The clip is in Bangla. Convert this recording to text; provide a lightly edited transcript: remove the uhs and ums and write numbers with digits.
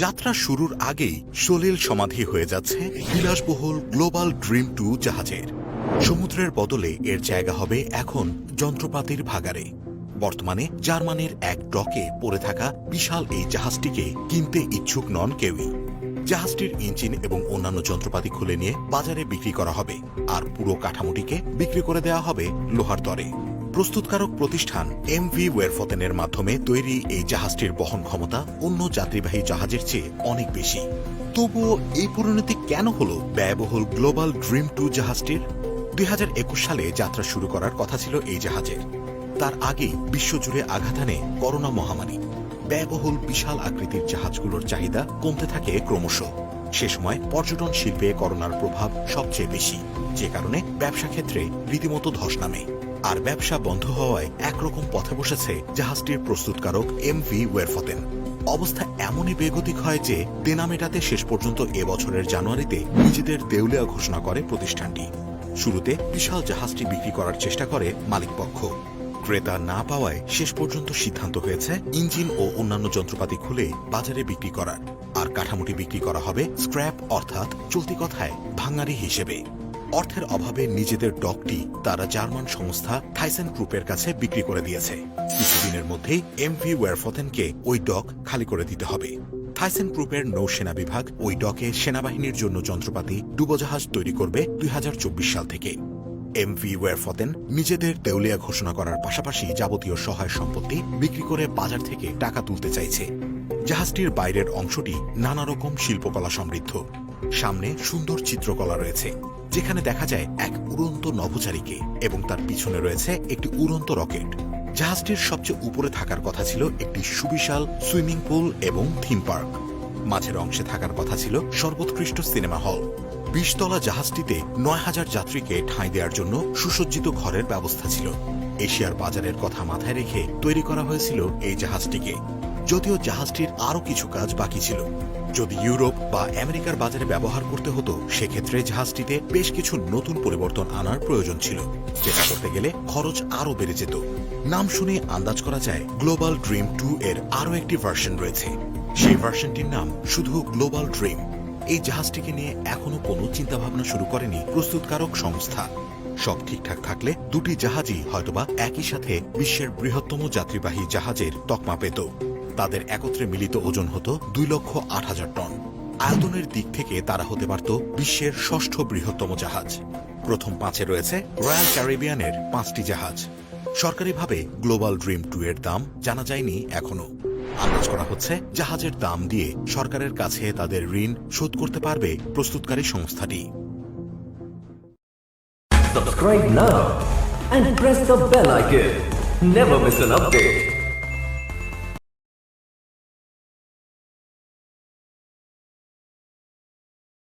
যাত্রা শুরুর আগেই সলিল সমাধি হয়ে যাচ্ছে বিলাসবহুল গ্লোবাল ড্রিম 2 জাহাজের। সমুদ্রের বদলে এর জায়গা হবে এখন যন্ত্রপাতির ভাগাড়ে। বর্তমানে জার্মানির এক ডকে পড়ে থাকা বিশাল এই জাহাজটিকে কিনতে ইচ্ছুক নন কেউই। জাহাজটির ইঞ্জিন এবং অন্যান্য যন্ত্রপাতি খুলে নিয়ে বাজারে বিক্রি করা হবে, আর পুরো কাঠামোটিকে বিক্রি করে দেওয়া হবে লোহার দরে। প্রস্তুতকারক প্রতিষ্ঠান এমভি ওয়েরফতেনের মাধ্যমে তৈরি এই জাহাজটির বহন ক্ষমতা অন্য যাত্রীবাহী জাহাজের চেয়ে অনেক বেশি। তবুও এই পরিণতি কেন হলো ব্যয়বহুল গ্লোবাল ড্রিম 2 জাহাজটির? 2021 সালে যাত্রা শুরু করার কথা ছিল এই জাহাজের। তার আগেই বিশ্বজুড়ে আঘাত আনে করোনা মহামারী। ব্যয়বহুল বিশাল আকৃতির জাহাজগুলোর চাহিদা কমতে থাকে ক্রমশ। সে সময় পর্যটন শিল্পে করোনার প্রভাব সবচেয়ে বেশি, যে কারণে ব্যবসা ক্ষেত্রে রীতিমতো ধস নামে। আর ব্যবসা বন্ধ হওয়ায় একরকম পথে বসেছে জাহাজটির প্রস্তুতকারক এমভি ওয়েরফতেন। অবস্থা এমনই বেগতিক হয় যে দেনা মেটাতে শেষ পর্যন্ত এবছরের জানুয়ারিতে নিজেদের দেউলিয়া ঘোষণা করে প্রতিষ্ঠানটি। শুরুতে বিশাল জাহাজটি বিক্রি করার চেষ্টা করে মালিকপক্ষ। ক্রেতা না পাওয়ায় শেষ পর্যন্ত সিদ্ধান্ত হয়েছে ইঞ্জিন ও অন্যান্য যন্ত্রপাতি খুলে বাজারে বিক্রি করার, আর কাঠামোটি বিক্রি করা হবে স্ক্র্যাপ অর্থাৎ চলতি কথায় ভাঙারি হিসেবে। অর্থের অভাবে নিজেদের ডকটি তারা জার্মান সংস্থা থাইসেন গ্রুপের কাছে বিক্রি করে দিয়েছে। কিছুদিনের মধ্যেই এমভি ওয়েরফতেনকে ওই ডক খালি করে দিতে হবে। থাইসেন গ্রুপের নৌসেনা বিভাগ ওই ডকে সেনাবাহিনীর জন্য যন্ত্রপাতি ডুবোজাহাজ তৈরি করবে 2024 সাল থেকে। এমভি ওয়েরফতেন নিজেদের দেউলিয়া ঘোষণা করার পাশাপাশি যাবতীয় সহায় সম্পত্তি বিক্রি করে বাজার থেকে টাকা তুলতে চাইছে। জাহাজটির বাইরের অংশটি নানা রকম শিল্পকলা সমৃদ্ধ। সামনে সুন্দর চিত্রকলা রয়েছে, যেখানে দেখা যায় এক উড়ন্ত নভোচারীকে, এবং তার পিছনে রয়েছে একটি উড়ন্ত রকেট। জাহাজটির সবচেয়ে উপরে থাকার কথা ছিল একটি সুবিশাল সুইমিং পুল এবং থিম পার্ক। মাঝের অংশে থাকার কথা ছিল সর্বোৎকৃষ্ট সিনেমা হল। 20 তলা জাহাজটিতে 9000 যাত্রীকে ঠাঁই দেওয়ার জন্য সুসজ্জিত ঘরের ব্যবস্থা ছিল। এশিয়ার বাজারের কথা মাথায় রেখে তৈরি করা হয়েছিল এই জাহাজটিকে। যদিও জাহাজটির আরও কিছু কাজ বাকি ছিল। যদি ইউরোপ বা আমেরিকার বাজারে ব্যবহার করতে হতো, সেক্ষেত্রে জাহাজটিতে বেশ কিছু নতুন পরিবর্তন আনার প্রয়োজন ছিল, যেটা করতে গেলে খরচ আরও বেড়ে যেত। নাম শুনে আন্দাজ করা যায় গ্লোবাল ড্রিম 2 এর আরও একটি ভার্সন রয়েছে। সেই ভার্সনটির নাম শুধু গ্লোবাল ড্রিম। এই জাহাজটিকে নিয়ে এখনো কোনো চিন্তাভাবনা শুরু করেনি প্রস্তুতকারক সংস্থা। সব ঠিকঠাক থাকলে দুটি জাহাজই হয়তোবা একই সাথে বিশ্বের বৃহত্তম যাত্রীবাহী জাহাজের তকমা পেত। তাদের একত্রে মিলিত ওজন হতো 2,08,000 টন। আয়তনের দিক থেকে তারা হতে পারত বিশ্বের 6ষ্ঠ বৃহত্তম জাহাজ। প্রথম 5-এ রয়েছে রয়্যাল ক্যারিবিয়ানের 5টি জাহাজ। সরকারিভাবে গ্লোবাল ড্রিম 2 এর দাম জানা যায়নি এখনো। আন্দাজ করা হচ্ছে জাহাজের দাম দিয়ে সরকারের কাছে তাদের ঋণ শোধ করতে পারবে প্রস্তুতকারী সংস্থাটি। Subscribe now and press the bell icon. Never miss an update.